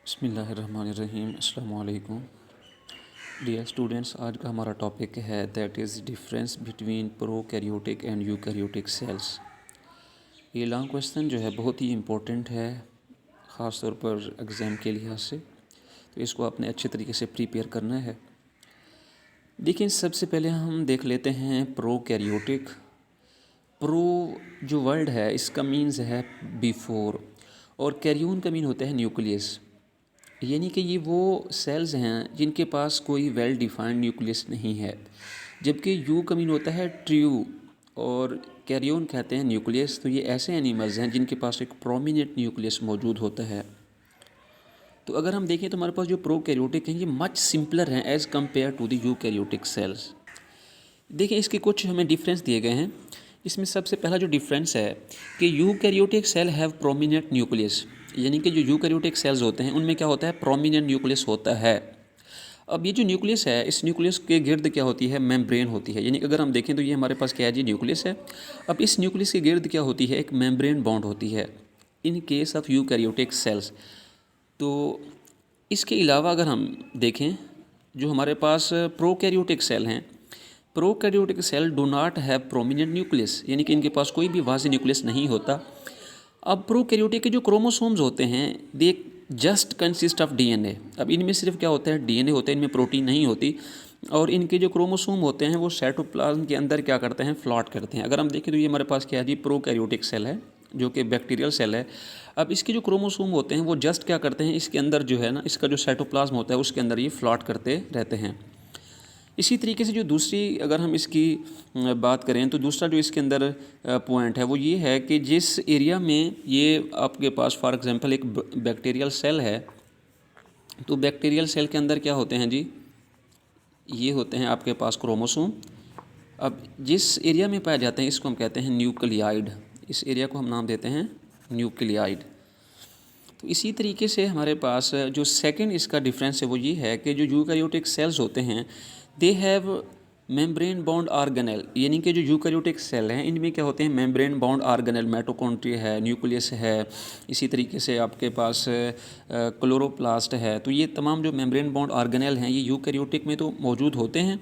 बिस्मिल्लाहिर्रहमानिर्रहीम अस्सलाम वालेकुम डियर स्टूडेंट्स। आज का हमारा टॉपिक है that is difference between prokaryotic and eukaryotic cells. ये लॉन्ग क्वेश्चन जो है बहुत ही इम्पोर्टेंट है, ख़ास तौर पर एग्ज़ाम के लिहाज से, तो इसको आपने अच्छे तरीके से प्रिपेयर करना है। देखिए, सबसे पहले हम देख लेते हैं प्रोकैरियोटिक। प्रो जो वर्ड है इसका मीन्स है बिफोर, और कैरियोन का मीन होता है न्यूक्लियस, यानी कि ये वो सेल्स हैं जिनके पास कोई वेल डिफाइंड न्यूक्लियस नहीं है। जबकि यू का मीन होता है ट्रू और कैरियोन कहते हैं न्यूक्लियस। तो ये ऐसे एनिमल्स हैं जिनके पास एक प्रोमिनेंट न्यूक्लियस मौजूद होता है। तो अगर हम देखें तो हमारे पास जो प्रोकैरियोटिक हैं ये मच सिंपलर हैं as compare to the eukaryotic cells. देखिए, इसके कुछ हमें डिफरेंस दिए गए हैं। इसमें सबसे पहला जो डिफरेंस है कि eukaryotic cell have prominent nucleus, यानी कि जो यूकैरियोटिक सेल्स होते हैं उनमें क्या होता है, प्रोमिनेंट न्यूक्लियस होता है। अब ये जो न्यूक्लियस है, इस न्यूक्लियस के गिर्द क्या होती है, मेम्ब्रेन होती है। यानी कि अगर हम देखें तो ये हमारे पास क्या है जी, न्यूक्लियस है। अब इस न्यूक्लियस के गिर्द क्या होती है, एक मेम्ब्रेन बॉन्ड होती है in case of eukaryotic cells. तो इसके अलावा अगर हम देखें, जो हमारे पास प्रोकैरियोटिक सेल हैं, prokaryotic cell do not have prominent nucleus, यानी कि इनके पास कोई भी वाज़ेह न्यूक्लियस नहीं होता। अब प्रोकैरियोटिक के जो क्रोमोसोम्स होते हैं they just consist of DNA. अब इनमें सिर्फ क्या होता है, डीएनए होता है, इनमें प्रोटीन नहीं होती। और इनके जो क्रोमोसोम होते हैं वो साइटोप्लाज्म के अंदर क्या करते हैं, फ्लॉट करते हैं। अगर हम देखें तो ये हमारे पास क्या है जी, प्रोकैरियोटिक सेल है जो कि बैक्टीरियल सेल है। अब इसके जो क्रोमोसोम होते हैं वो जस्ट क्या करते हैं, इसके अंदर जो है ना, इसका जो साइटोप्लाज्म होता है उसके अंदर ये फ्लॉट करते रहते हैं। इसी तरीके से जो दूसरी अगर हम इसकी बात करें तो दूसरा जो इसके अंदर पॉइंट है वो ये है कि जिस एरिया में ये आपके पास फॉर एग्जांपल एक बैक्टीरियल सेल है, तो बैक्टीरियल सेल के अंदर क्या होते हैं जी, ये होते हैं आपके पास क्रोमोसोम। अब जिस एरिया में पाए जाते हैं इसको हम कहते हैं न्यूक्लियाइड। इस एरिया को हम नाम देते हैं न्यूक्लियाइड। तो इसी तरीके से हमारे पास जो सेकंड इसका डिफरेंस है वो ये है कि जो यूकैरियोटिक सेल्स होते हैं they have membrane bound organelle, यानी कि जो यूकैरियोटिक सेल हैं इनमें क्या होते हैं, मेम्ब्रेन बाउंड ऑर्गेनेल, माइटोकॉन्ड्रिया है, न्यूक्लियस है, इसी तरीके से आपके पास क्लोरोप्लास्ट है। तो ये तमाम जो मेम्ब्रेन बाउंड ऑर्गेनेल हैं ये यूकैरियोटिक में तो मौजूद होते हैं,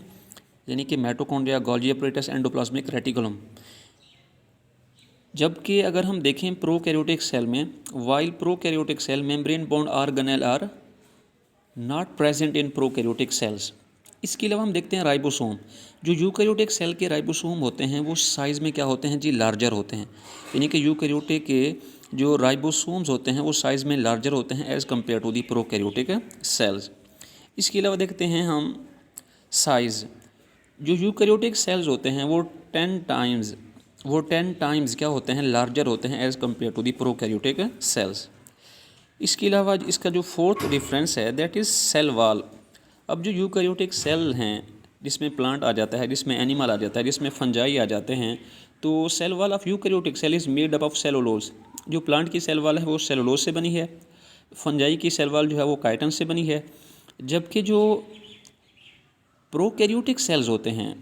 यानी कि mitochondria, Golgi apparatus, endoplasmic reticulum. जबकि अगर हम देखें प्रोकैरियोटिक सेल में, while prokaryotic cell membrane bound organelle are not present in prokaryotic cells. इसके अलावा हम देखते हैं राइबोसोम। जो यूकैरियोटिक सेल के राइबोसोम होते हैं वो साइज़ में क्या होते हैं जी, लार्जर होते हैं। यानी कि यूकैरियोटिक के जो राइबोसोम्स होते हैं वो साइज़ में लार्जर होते हैं as compare to the prokaryotic cells. इसके अलावा देखते हैं हम साइज़। जो यूकैरियोटिक सेल्स होते हैं वो 10 टाइम्स क्या होते हैं, लार्जर होते हैं as compare to the prokaryotic cells. इसके अलावा इसका जो फोर्थ डिफरेंस है दैट इज़ सेल वॉल। अब जो यूकैरियोटिक सेल हैं जिसमें प्लांट आ जाता है, जिसमें एनिमल आ जाता है, जिसमें फंजाई आ जाते हैं, तो cell wall of eukaryotic cell is made up of cellulose. जो प्लांट की सेल वॉल है वो सेलुलोज से बनी है, फंजाई की सेल वॉल जो है वो काइटन से बनी है। जबकि जो प्रोकैरियोटिक सेल्स होते हैं,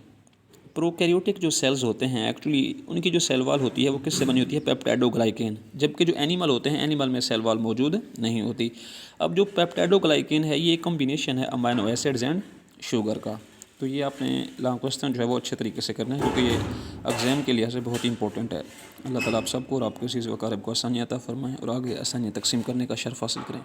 प्रोकैरियोटिक जो सेल्स होते हैं एक्चुअली उनकी जो सेल वॉल होती है वो किससे बनी होती है, पेप्टाइडोग्लाइकेन। जबकि जो एनिमल होते हैं, एनिमल में सेल वॉल मौजूद नहीं होती। अब जो पेप्टाइडोग्लाइकेन है ये एक कॉम्बिनेशन है अमाइनो एसिड्स एंड शुगर का। तो ये आपने लॉन्ग क्वेश्चन जो है वो अच्छे तरीके से करना है क्योंकि ये एग्ज़ाम के लिहाज से बहुत इंपॉर्टेंट है। अल्लाह ताला आप सबको और आपके इस वकार को आसानियाँ अता फरमाएँ और आगे आसानियाँ तकसीम करने का शर्फ हासिल करें।